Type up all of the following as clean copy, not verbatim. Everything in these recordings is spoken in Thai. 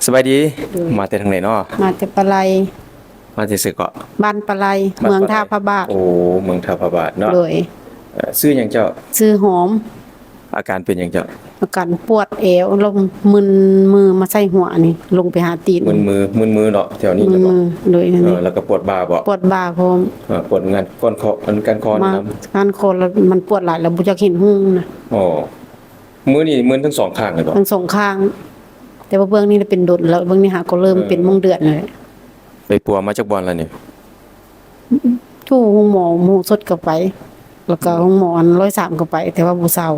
สบายดีมาแต่ทางไหนเนาะมาแต่ปะไลมาแต่สึกเกาะบ้านปะไลเมืองท่าพระบาทโอ้เมืองท่าพระบาทเนาะโดยชื่อหยังเจ้าชื่อหอมอาการเป็นหยังเจ้าอาการปวดเอวลงมึนมือมาใส่หัวนี่ลงไปหาตีนมึนมือเนาะแถวนี้แล้วบ่โดยนี่แล้วก็ปวดบ่าบ่ปวดบ่าพร้อมปวดงานก้นคอการคอนะการคอแล้วมันปวดหลายแล้วบ่อยากเห็นหุ่งนะอ๋อมือนี่มึนทั้งสองข้างเลยบ่ทั้งสองข้างแต่ว่าเบื้องนี้เป็นดนแล้วเบื้องนี้หาก็เริ่มเป็นม่วงเดือนเลยไปปัวมาจากบ่อนแล้วนี่ทู่ห้องหมอหมู่สดก็ไปแล้วก็ห้องหมอ103ก็ไปแต่ว่าบ่เซา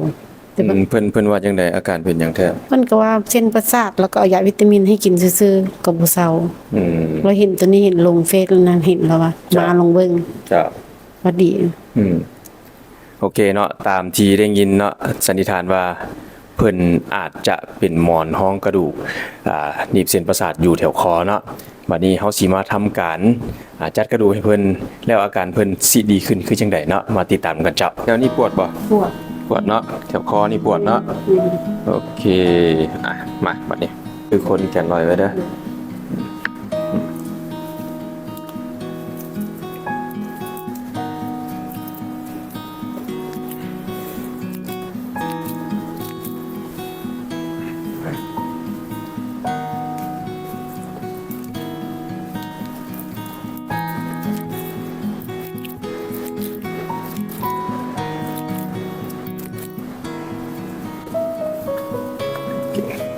เพิ่นว่าจังได๋อาการเป็นหยังแท้เพิ่นก็ว่าเส้นประสาทแล้วก็เอายาวิตามินให้กินซื่อๆก็บ่เซาเราเห็นตัวนี้เห็นลงเฟซแล้วนั้นเห็นแล้วว่ามาลงเบิ่งจ้ะว่าดีโอเคเนาะตามที่ได้ยินเนาะสันนิษฐานว่าเพิ่นอาจจะเป็นหมอนห้องกระดูกหนีบเส้นประสาทอยู่แถวคอเนาะบัดนี้เฮาสิมาทำการจัดกระดูกให้เพิ่นแล้วอาการเพิ่นสิดีขึ้นคือจังไดเนาะมาติดตามกันจ้ะแถวนี้ปวดบ่ปวดเนาะแถวคอนี่ปวดเนาะโอเคมาบัดนี้คือคนแขนลอยไว้เด้อ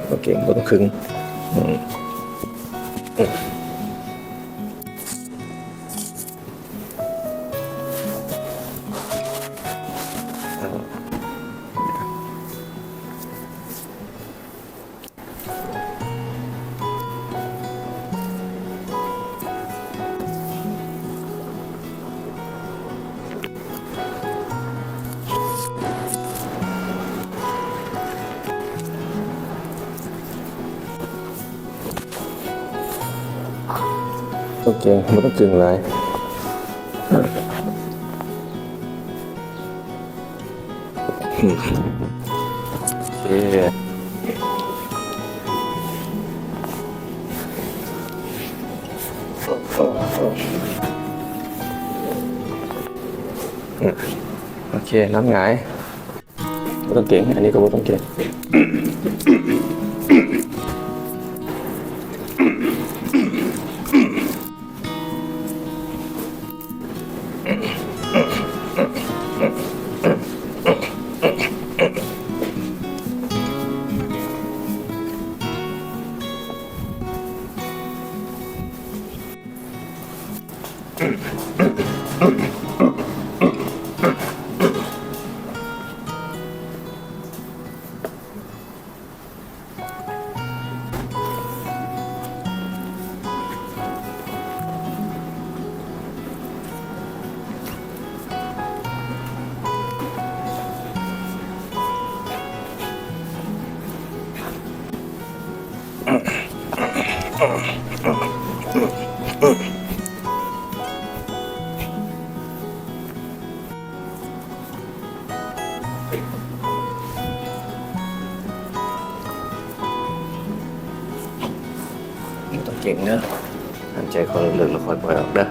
โอเคบ่ต้องคึงโอเคบ่ต้องคึงหลายโอเคโอเคน้ำหงายบ่ต้องเก่งอันนี้ก็บ่ต้องเก่งต้องเก่งเนอะหายใจเข้าลึกๆแล้วค่อยปล่อยออกเด้อ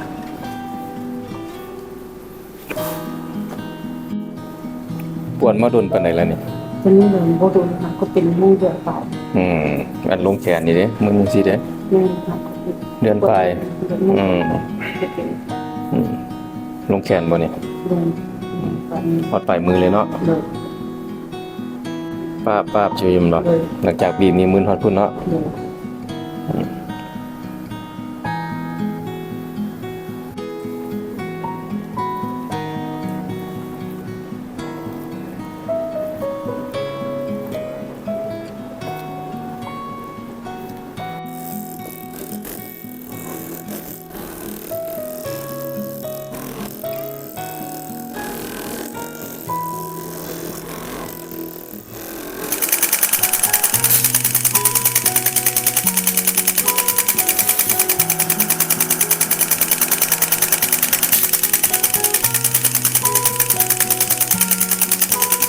ปวดมาโดนปานใดแล้วนี่เป็นเหมือนบ่โดนค่ะก็เป็นม่วงเดือนเปล่าอันลงแขนนี่เด้มึงสิเด้แม่นค่ะเดือนปลายลงแขนบ่นี่พอดปลายมือเลยเนาะป้าบช่วยมเนาะหลังจากบีบนี่มือฮอดพุ่นเนาะ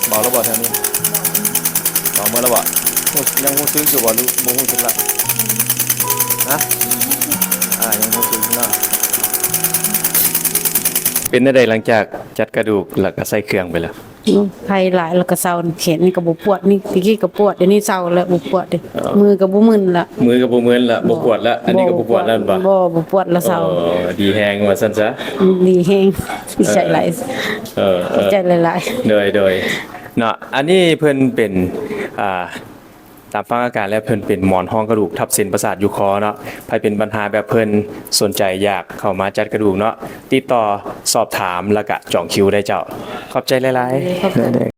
เบาแล้วบ่แถวนี้เบาเมื่อแล้วบ่ยังรู้สึกอยู่บ่รู้สึกละ ะยังบ่ถึงเนาะเป็นได้หลังจากจัดกระดูกแล้วก็ใส่เครื่องไปแล้ว ไผหลายแล้วก็เซาแขนนี่ก็บ่ปวดนี่ตะกี้ก็ปวดเดี๋ยวนี้เซาแล้วบ่ปวดเด้มือก็บ่มึนละ มือก็บ่เหมือนละบ่ปวดละอันนี้ก็บ่ปวดแล้วบ่ บ่ปวดแล้วเซา ดีแฮงว่าซั่นซะ ดีแฮงใจหลาย เออ ใจหลาย โดยเนาะอันนี้เพิ่นเป็นอ่าตามฟังอาการแล้วเพิ่นเป็นหมอนห้องกระดูกทับเส้นประสาทอยู่คอเนาะใครเป็นปัญหาแบบเพิ่นสนใจอยากเข้ามาจัดกระดูกเนาะติดต่อสอบถามแล้วก็จองคิวได้เจ้าขอบใจหลายๆ